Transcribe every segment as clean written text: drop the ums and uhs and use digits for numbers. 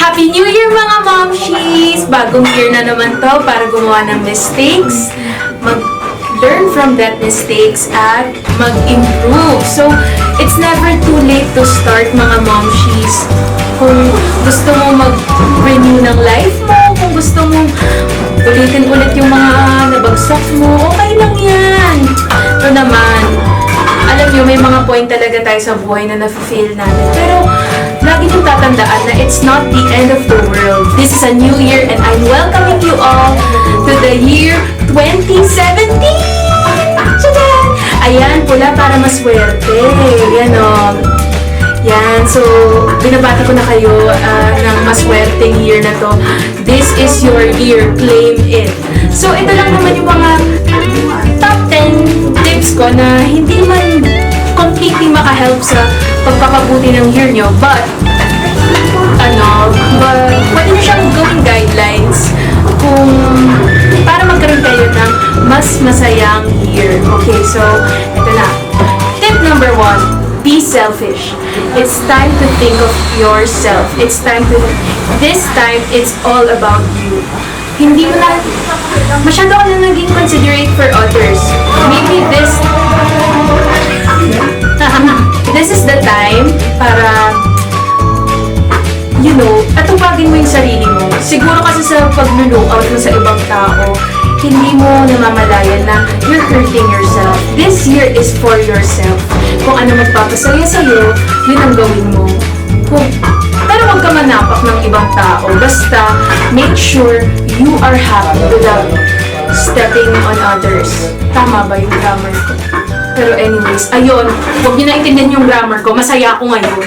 Happy New Year mga momshies! Bagong year na naman to para gumawa ng mistakes, mag-learn from that mistakes, at mag-improve. So, it's never too late to start mga momshies. Kung gusto mo mag-renew ng life mo, kung gusto mo ulitin ulit yung mga nabagsak mo, okay lang yan. Ito naman, alam nyo, may mga point talaga tayo sa buhay na nafe-fail natin. Pero, lagi niyong tatandaan na it's not the end of the world. This is a new year and I'm welcoming you all to the year 2017! Tchadan! Ayan, pula para maswerte. Yan o. Yan, so, binabati ko na kayo ng maswerteng year na to. This is your year. Claim it. So, ito lang naman yung mga top 10 tips ko na hindi man completely makahelp sa pagpapabuti ng year nyo, but pwede nyo siyang gawing guidelines kung para magkaroon kayo ng mas masayang year. Okay, so ito na. Tip number 1, be selfish. It's time to think of yourself. This time, it's all about you. Hindi mo na masyado ka na naging considerate for others. Maybe this is the time para, atupagin mo yung sarili mo. Siguro kasi sa pag-look out mo sa ibang tao, hindi mo namamalayan na you're hurting yourself. This year is for yourself. Kung ano magpapasaya sa'yo, yun ang gawin mo. Pero huwag ka manapak ng ibang tao. Basta, make sure you are happy without stepping on others. Tama ba yung grammar ko? Pero anyways, ayun, huwag niyo naintindihan yung grammar ko. Masaya ako ngayon.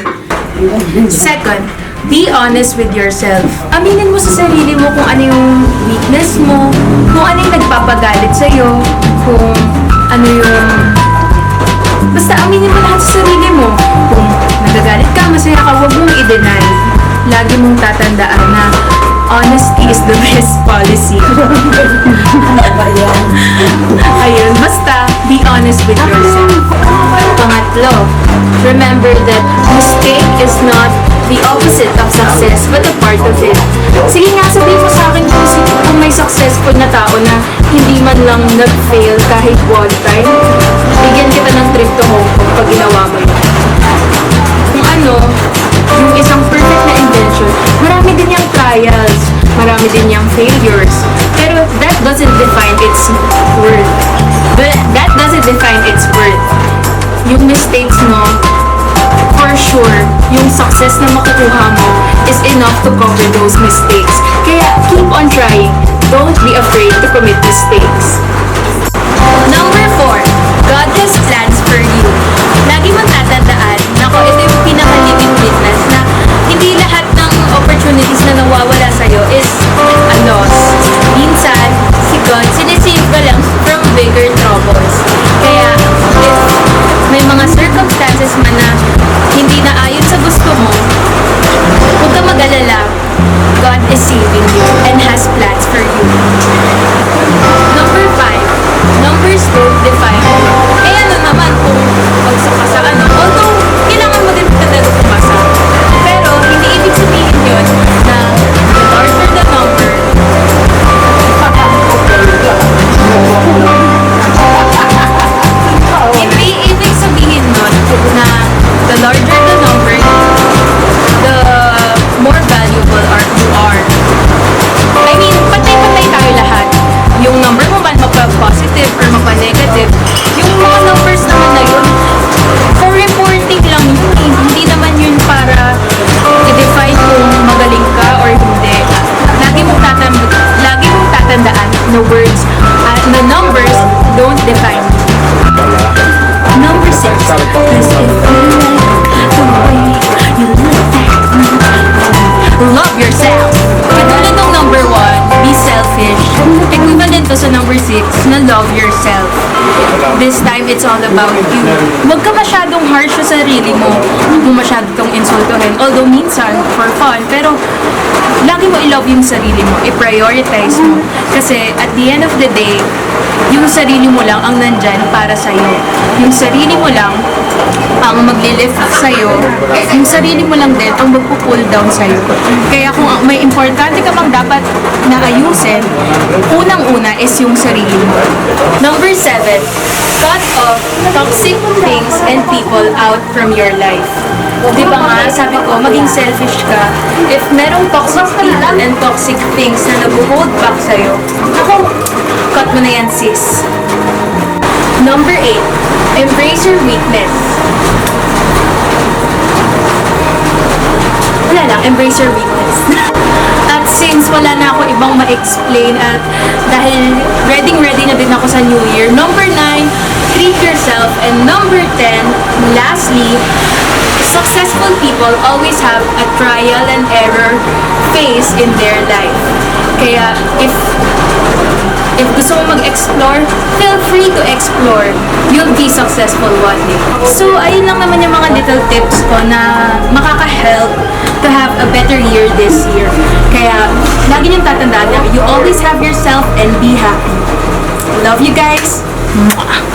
Second, be honest with yourself. Aminin mo sa sarili mo kung ano yung weakness mo, kung ano yung nagpapagalit sa'yo, kung ano yung... Basta aminin mo lahat sa sarili mo. Kung nagagalit ka, masaya ka, huwag mong i-deny. Lagi mong tatandaan na honesty is the best policy. Ayun, basta be honest with yourself. Pangatlo, remember that mistake is not the opposite of success, but a part of it. Sige nga, sabihin mo sa akin kung may successful na tao na hindi man lang nag-fail kahit one time, bigyan kita ng trip to Hong Kong pag ginawa mo yun. Kung yung isang perfect na invention, marami din yung trials, marami din yung failures, pero that doesn't define its worth. Yung mistakes mo, for sure, yung success na makukuha mo is enough to cover those mistakes. Kaya, keep on trying. Don't be afraid to commit mistakes. Number 4, God has plans for you. Lagi mong tatandaan, ito yung pinaka-living witness na hindi lahat ng opportunities na nawawala sa'yo is a loss. Minsan, si God, sinisave ka lang from bigger troubles. Kaya, if may mga circumstances man na hindi na ayon sa gusto mo, huwag ka mag-alala. God is saving you and has plans for you. Number 5, numbers don't define you. Ano naman kung bagsak ka sa although, kailangan mo din talaga pumasa. Pero, hindi ibig sabihin yun na the larger the number, hindi ibig sabihin nun na the larger the number, the more valuable you are. I mean, patay-patay tayo lahat. Yung number mo man magpa-positive or magpa-negative, yung mga numbers naman na yun, for reporting lang yun. Hindi naman yun para i-define kung magaling ka or hindi. Lagi mong tatandaan na words, na numbers don't define you. Number 6, because if you like the way you look at me, love yourself. Katulad ng number 1, be selfish. Equivalent to sa number 6 na love yourself. This time, it's all about you. Huwag ka masyadong harsh sa sarili mo. Huwag mo masyadong insultuhin. Although minsan, for fun, pero lagi mo i-love yung sarili mo. I-prioritize mo. Kasi at the end of the day, yung sarili mo lang ang nandyan para sa'yo. Yung sarili mo lang ang maglilift sa'yo, yung sarili mo lang din ang magpo-pull down sa'yo. Kaya kung may importante ka mang dapat na ayusin, unang-una is yung sarili mo. Number 7, cut off toxic things and people out from your life. Di ba nga, sabi ko, maging selfish ka. If merong toxic people and toxic things na nag-hold back sa'yo, ako, cut mo na yan, sis. Number 8, embrace your weakness. Wala lang, embrace your weakness. At since wala na ako ibang ma-explain at dahil ready na din ako sa New Year, number 9, Treat yourself. And number 10, lastly, successful people always have a trial and error phase in their life. Kaya if gusto mo mag-explore, feel free to explore. You'll be successful one day. So, ayun lang naman yung mga little tips ko na makaka-help to have a better year this year. Kaya, lagi niyong tatandaan na you always have yourself and be happy. Love you guys! Mwah!